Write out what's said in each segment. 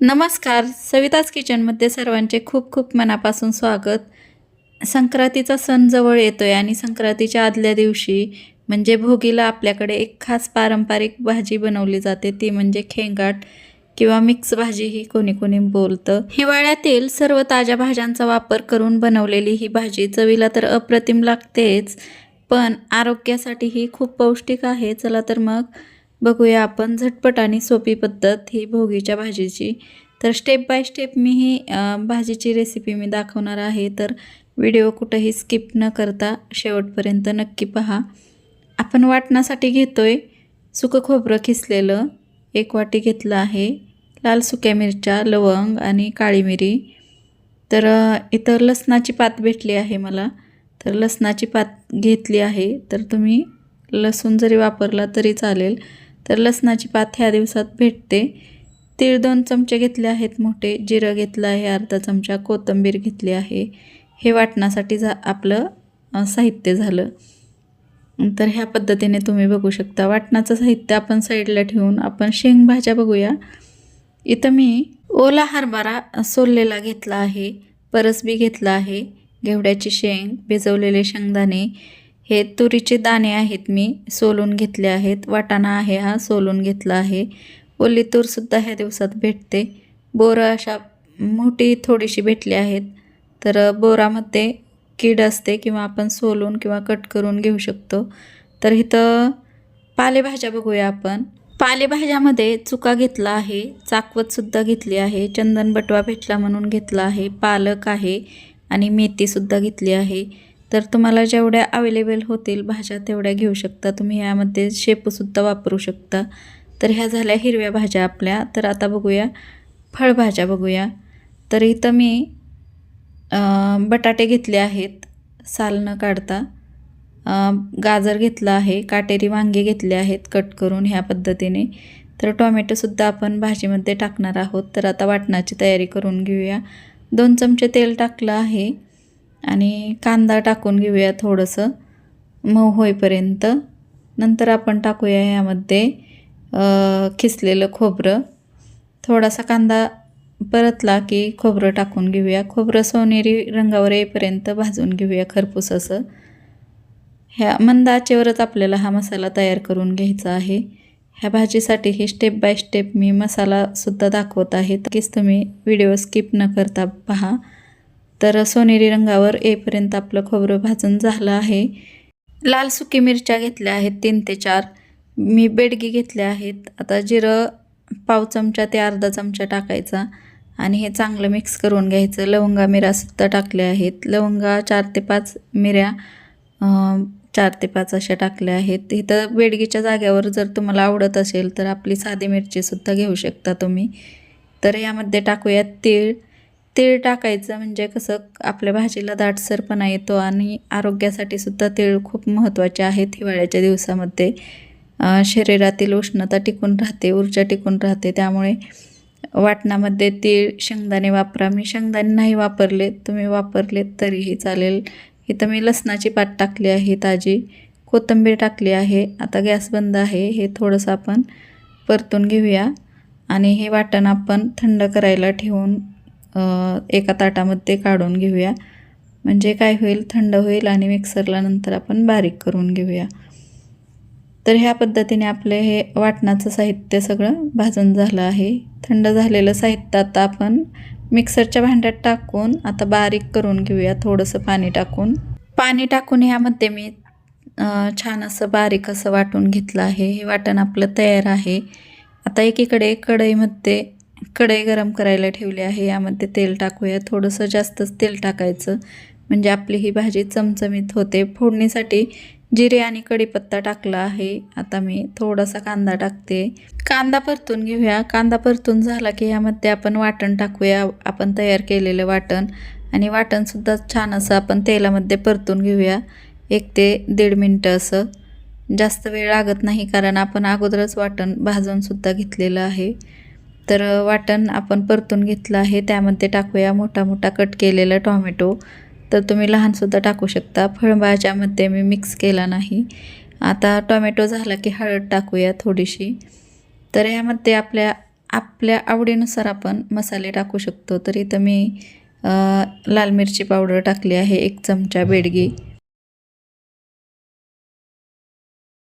नमस्कार. सविताज किचनमध्ये सर्वांचे खूप खूप मनापासून स्वागत. संक्रांतीचा सण जवळ येतोय आणि संक्रांतीच्या आदल्या दिवशी म्हणजे भोगीला आपल्याकडे एक खास पारंपरिक भाजी बनवली जाते, ती म्हणजे खेंगाट किंवा मिक्स भाजी ही कोणी कोणी बोलतं. हिवाळ्यातील सर्व ताज्या भाज्यांचा वापर करून बनवलेली ही भाजी चवीला तर अप्रतिम लागतेच, पण आरोग्यासाठी ही खूप पौष्टिक आहे. चला तर मग बघूया आपण झटपट आणि सोपी पद्धत ही भोगीच्या भाजीची. तर स्टेप बाय स्टेप मी ही भाजीची रेसिपी मी दाखवणार आहे, तर व्हिडिओ कुठंही स्किप न करता शेवटपर्यंत नक्की पहा. आपण वाटण्यासाठी घेतोय सुकं खोबरं किसलेलं 1 वाटी घेतलं आहे, लाल सुक्या मिरच्या, लवंग आणि काळी मिरी. तर इथं लसणाची पात भेटली आहे मला, तर लसणाची पात घेतली आहे. तर तुम्ही लसूण जरी वापरला तरी चालेल. तर लसणाची पात ह्या दिवसात भेटते. तीळ 2 चमचे घेतले आहेत मोठे, जिरं घेतलं आहे अर्धा चमचा, कोथिंबीर घेतली आहे. हे वाटण्यासाठी आपलं साहित्य झालं. तर ह्या पद्धतीने तुम्ही बघू शकता. वाटणाचं साहित्य आपण साईडला ठेवून आपण शेंगभाज्या बघूया. इथं मी ओला हरभरा सोललेला घेतला आहे, परसबी घेतला आहे, घेवड्याची शेंग, भिजवलेले शेंगदाणे, हे तुरीचे दाणे आहेत मी सोलून घेतले आहेत. वाटाणा आहे हा सोलून घेतला आहे. ओली तूरसुद्धा ह्या दिवसात भेटते. बोरं अशा मोठी थोडीशी भेटली आहेत. तर बोरामध्ये कीड असते किंवा आपण सोलून किंवा कट करून घेऊ शकतो. तर इथं पालेभाज्या बघूया आपण. पालेभाज्यामध्ये चुका घेतला आहे, चाकवतसुद्धा घेतली आहे, चंदन बटवा भेटला म्हणून घेतला आहे, पालक आहे आणि मेथीसुद्धा घेतली आहे. तर तुम्हाला जेवढ्या अवेलेबल होतील भाज्या तेवढ्या घेऊ शकता तुम्ही. यामध्ये शेपूसुद्धा वापरू शकता. तर ह्या झाल्या हिरव्या भाज्या आपल्या. तर आता बघूया फळभाज्या बघूया. तर इथं मी बटाटे घेतले आहेत साल न काढता, गाजर घेतलं आहे, काटेरी वांगे घेतले आहेत कट करून ह्या पद्धतीने. तर टोमॅटोसुद्धा आपण भाजीमध्ये टाकणार आहोत. तर आता वाटणाची तयारी करून घेऊया. 2 चमचे तेल टाकलं आहे आणि कांदा टाकून घेऊया थोडंसं मऊ होईपर्यंत. नंतर आपण टाकूया यामध्ये खिसलेलं खोबरं. थोडासा कांदा परतला की खोबरं टाकून घेऊया. खोबरं सोनेरी रंगावर येईपर्यंत भाजून घेऊया खरपूस असं. ह्या मंद आचेवरच आपल्याला हा मसाला तयार करून घ्यायचा आहे. ह्या भाजीसाठी ही स्टेप बाय स्टेप मी मसालासुद्धा दाखवत आहे, नक्कीच तुम्ही व्हिडिओ स्किप न करता पहा. तर सोनेरी रंगावर येईपर्यंत आपलं खोबरं भाजून झालं आहे. लाल सुकी मिरच्या घेतल्या आहेत 3 ते 4. मी बेडगी घेतल्या आहेत. आता जिरं पाव चमचा ते अर्धा चमचा टाकायचा आणि हे चांगलं मिक्स करून घ्यायचं. लवंगा मिऱ्यासुद्धा टाकल्या आहेत. लवंगा 4 ते 5 मिऱ्या 4 ते 5 अशा टाकल्या आहेत. इथं बेडगीच्या जाग्यावर जर तुम्हाला आवडत असेल तर आपली साधी मिरचीसुद्धा घेऊ शकता तुम्ही. तर यामध्ये टाकूयात तीळ. तीळ टाकायचं म्हणजे कसं आपल्या भाजीला दाटसरपणा येतो आणि आरोग्यासाठी सुद्धा तीळ खूप महत्त्वाचे आहेत. हिवाळ्याच्या दिवसामध्ये शरीरातील उष्णता टिकून राहते, ऊर्जा टिकून राहते. त्यामुळे वाटणामध्ये तीळ, शेंगदाणे वापरा. मी शेंगदाणे नाही वापरले, तुम्ही वापरलेत तरीही चालेल. इथं मी लसणाची पात टाकली आहे ताजी, कोथिंबीर टाकली आहे. आता गॅस बंद आहे. हे थोडंसं आपण परतून घेऊया आणि हे वाटण आपण थंड करायला ठेवून एका ताटामध्ये काढून घेऊया. म्हणजे काय होईल, थंड होईल आणि मिक्सरला नंतर आपण बारीक करून घेऊया. तर ह्या पद्धतीने आपले हे वाटणाचं साहित्य सगळं भाजून झालं आहे. थंड झालेलं साहित्य आता आपण मिक्सरच्या भांड्यात टाकून आता बारीक करून घेऊया. थोडंसं पाणी टाकून ह्यामध्ये मी छान असं बारीक असं वाटून घेतलं आहे. हे वाटण आपलं तयार आहे. आता एकीकडे कढई गरम करायला ठेवली आहे. यामध्ये तेल टाकूया. थोडंसं जास्तच तेल टाकायचं म्हणजे आपली ही भाजी चमचमीत होते. फोडणीसाठी जिरे आणि कढीपत्ता टाकला आहे. आता मी थोडासा कांदा टाकते. कांदा परतून घेऊया. कांदा परतून झाला की यामध्ये आपण वाटण टाकूया, आपण तयार केलेलं वाटण. आणि वाटणसुद्धा छान असं आपण तेलामध्ये परतून घेऊया 1 ते 1.5 मिनटं असं. जास्त वेळ लागत नाही कारण आपण अगोदरच वाटण भाजूनसुद्धा घेतलेलं आहे. तर वाटण आपण परतून घेतलं आहे. त्यामध्ये टाकूया मोठा मोठा कट केलेला टॉमॅटो. तर तुम्ही लहानसुद्धा टाकू शकता. फळभाज्यामध्ये मी मिक्स केला नाही. आता टोमॅटो झाला की हळद टाकूया थोडीशी. तर यामध्ये आपल्या आपल्या आवडीनुसार आपण मसाले टाकू शकतो. तर इथं मी लाल मिरची पावडर टाकली आहे 1 चमचा बेडगी.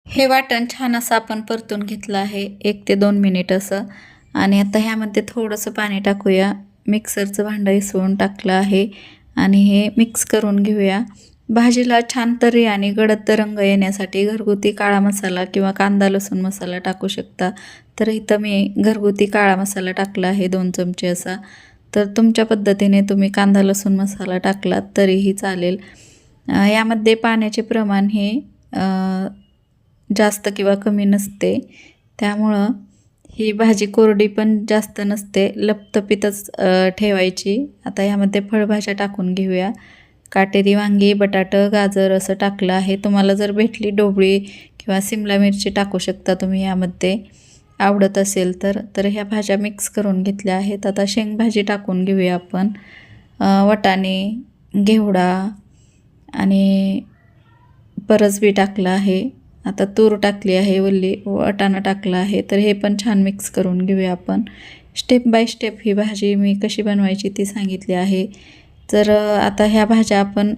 हे वाटण छान असं आपण परतून घेतलं आहे 1 ते 2 मिनिट असं. आणि आता ह्यामध्ये थोडंसं पाणी टाकूया. मिक्सरचं भांडं इसळून टाकलं आहे आणि हे मिक्स करून घेऊया. भाजीला छान तर्री आणि गडद रंग येण्यासाठी घरगुती काळा मसाला किंवा कांदा लसूण मसाला टाकू शकता. तर इथं मी घरगुती काळा मसाला टाकला आहे 2 चमचे असा. तर तुमच्या पद्धतीने तुम्ही कांदा लसूण मसाला टाकलात तरीही चालेल. यामध्ये पाण्याचे प्रमाण हे जास्त किंवा कमी नसते, त्यामुळं ही भाजी कोरडी पण जास्त नसते, लपतपीतच ठेवायची. आता यामध्ये फळभाज्या टाकून घेऊया. काटेरी वांगी, बटाटं, गाजर असं टाकलं आहे. तुम्हाला जर भेटली ढोबळी किंवा सिमला मिरची टाकू शकता तुम्ही यामध्ये, आवडत असेल तर. तर ह्या भाज्या मिक्स करून घेतल्या आहेत. आता शेंगभाजी टाकून घेऊया आपण. वाटाणे, घेवडा आणि परसबी टाकलं आहे. आता तूर टाकली आहे, वल्ली वाटाणा टाकला आहे. तर हे पण छान मिक्स करून घेऊया आपण. स्टेप बाय स्टेप ही भाजी मी कशी बनवायची ती सांगितली आहे. तर आता ह्या भाज्या आपण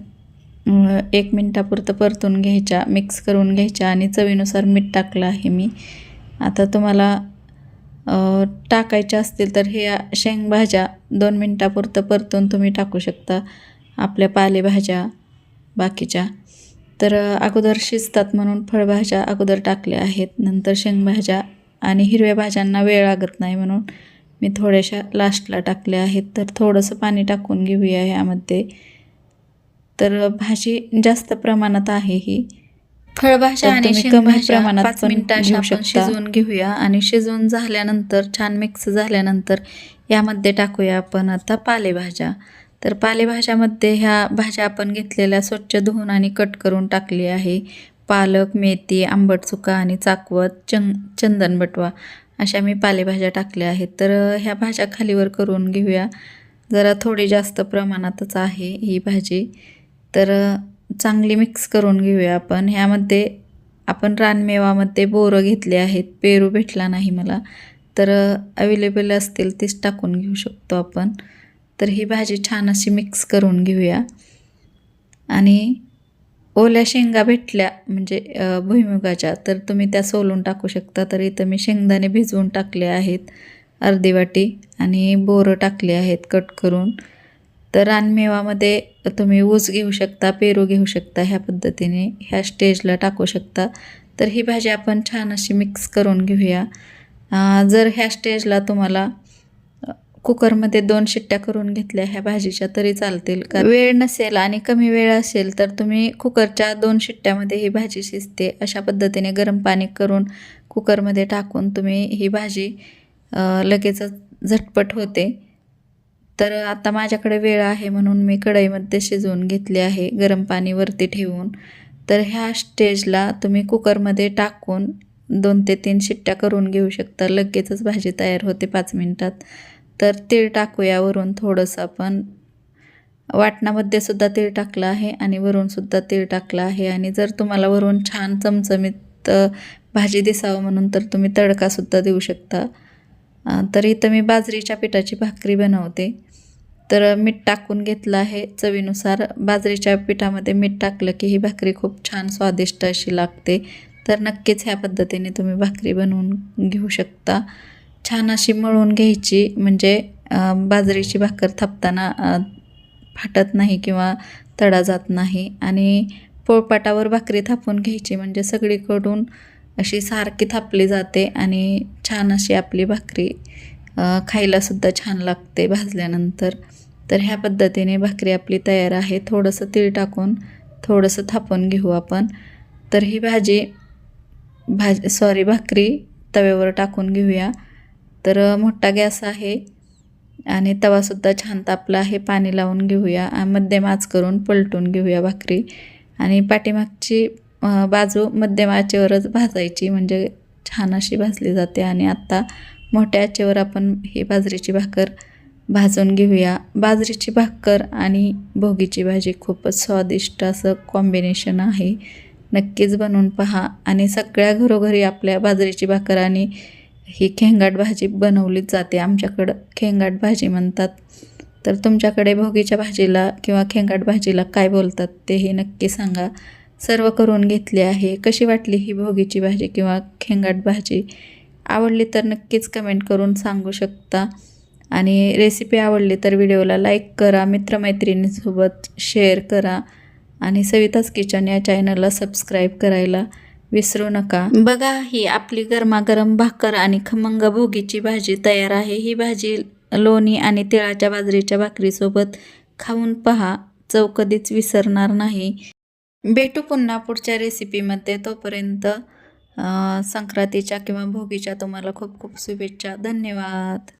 1 मिनटापुरतं परतून घ्यायच्या, मिक्स करून घ्यायच्या आणि चवीनुसार मीठ टाकलं आहे मी. आता तुम्हाला टाकायच्या असतील तर ह्या शेंगभाज्या 2 मिनटापुरतं परतून तुम्ही टाकू शकता, आपल्या पालेभाज्या बाकीच्या. तर अगोदर शिजतात म्हणून फळभाज्या अगोदर टाकल्या आहेत, नंतर शेंगभाज्या आणि हिरव्या भाज्यांना वेळ लागत नाही म्हणून मी थोड्याशा लास्टला टाकल्या आहेत. तर थोडंसं पाणी टाकून घेऊया यामध्ये. तर भाजी जास्त प्रमाणात आहे ही. फळभाज्या आणि शेंगभाज्या 5 मिनिटं अशा आपण शिजवून घेऊया आणि शिजवून झाल्यानंतर छान मिक्स झाल्यानंतर यामध्ये टाकूया आपण आता पालेभाज्या. तर पालेभाज्यामध्ये ह्या भाज्या आपण घेतलेल्या स्वच्छ धुवून आणि कट करून टाकली आहे. पालक, मेथी, आंबट चुका आणि चाकवत, चंदन बटवा अशा मी पालेभाज्या टाकल्या आहेत. तर ह्या भाज्या खालीवर करून घेऊया. जरा थोडी जास्त प्रमाणातच आहे ही भाजी. तर चांगली मिक्स करून घेऊया आपण. ह्यामध्ये आपण रानमेवामध्ये बोरं घेतले आहेत, पेरू भेटला नाही मला, तर अवेलेबल असतील तेच टाकून घेऊ शकतो आपण. तर ही भाजी छान अशी मिक्स करून घेऊया. आणि ओल्या शेंगा भेटल्या म्हणजे भुईमुगाच्या, तर तुम्ही त्या सोलून टाकू शकता. तर इथं मी शेंगदाणे भिजवून टाकले आहेत अर्धी वाटी आणि बोरं टाकले आहेत कट करून. तर रानमेवामध्ये तुम्ही ऊस घेऊ शकता, पेरू घेऊ शकता, ह्या पद्धतीने ह्या स्टेजला टाकू शकता. तर ही भाजी आपण छान अशी मिक्स करून घेऊया. जर ह्या स्टेजला तुम्हाला कुकरमध्ये 2 शिट्ट्या करून घेतल्या ह्या भाजीच्या तरी चालतील. कारण वेळ नसेल आणि कमी वेळ असेल तर तुम्ही कुकरच्या 2 शिट्ट्यामध्ये ही भाजी शिजते. अशा पद्धतीने गरम पाणी करून कुकरमध्ये टाकून तुम्ही ही भाजी लगेचच झटपट होते. तर आता माझ्याकडे वेळ आहे म्हणून मी कढईमध्ये शिजवून घेतली आहे गरम पाणी वरती ठेवून. तर ह्या स्टेजला तुम्ही कुकरमध्ये टाकून 2 ते 3 शिट्ट्या करून घेऊ शकता. लगेचच भाजी तयार होते 5 मिनिटात. तर तीळ टाकूया वरून थोडंसं आपण. वाटणामध्ये सुद्धा तीळ टाकलं आहे आणि वरूनसुद्धा तीळ टाकलं आहे. आणि जर तुम्हाला वरून छान चमचमीत भाजी दिसावं म्हणून तर तुम्ही तडकासुद्धा देऊ शकता. तर इथं मी बाजरीच्या पिठाची भाकरी बनवते. तर मीठ टाकून घेतलं आहे चवीनुसार. बाजरीच्या पिठामध्ये मीठ टाकलं की ही भाकरी खूप छान स्वादिष्ट अशी लागते. तर नक्कीच ह्या पद्धतीने तुम्ही भाकरी बनवून घेऊ शकता. छान अशी मळून घ्यायची म्हणजे बाजरीची भाकर थापताना फाटत नाही किंवा तडा जात नाही. आणि पोळपाटावर भाकरी थापून घ्यायची म्हणजे सगळीकडून अशी सारखी थापली जाते आणि छान अशी आपली भाकरी खायलासुद्धा छान लागते भाजल्यानंतर. तर ह्या पद्धतीने भाकरी आपली तयार आहे. थोडंसं तीळ टाकून थोडंसं थापून घेऊ आपण. तर ही भाकरी तव्यावर टाकून घेऊया. तर मोठा गॅस आहे आणि तवासुद्धा छान तापला आहे. पाणी लावून घेऊया. मध्यम आच करून पलटून घेऊया भाकरी. आणि पाठीमागची बाजू मध्यम आचेवरच भाजायची म्हणजे छान अशी भाजली जाते. आणि आत्ता मोठ्या आचेवर आपण ही बाजरीची भाकर भाजून घेऊया. बाजरीची भाकर आणि भोगीची भाजी खूपच स्वादिष्ट असं कॉम्बिनेशन आहे. नक्कीच बनवून पहा. आणि सगळ्या घरोघरी आपल्या बाजरीची भाकर आणि ही खेंगाट भाजी बनवलीच जाते. आमच्याकडं खेंगाट भाजी म्हणतात. तर तुमच्याकडे भोगीच्या भाजीला किंवा खेंगाट भाजीला काय बोलतात तेही नक्की सांगा. सर्व करून घेतली आहे. कशी वाटली ही भोगीची भाजी किंवा खेंगाट भाजी? आवडली तर नक्कीच कमेंट करून सांगू शकता. आणि रेसिपी आवडली तर व्हिडिओला लाईक करा, मित्रमैत्रिणींसोबत शेअर करा आणि सविताच किचन या चॅनलला सबस्क्राईब करायला विसरू नका. बघा, ही आपली गरमागरम भाकर आणि खमंग भोगीची भाजी तयार आहे. ही भाजी लोणी आणि तिळाच्या बाजरीच्या भाकरीसोबत खाऊन पहा, चव कधीच विसरणार नाही. भेटू पुन्हा पुढच्या रेसिपीमध्ये. तोपर्यंत संक्रांतीच्या किंवा भोगीच्या तुम्हाला खूप खूप शुभेच्छा. धन्यवाद.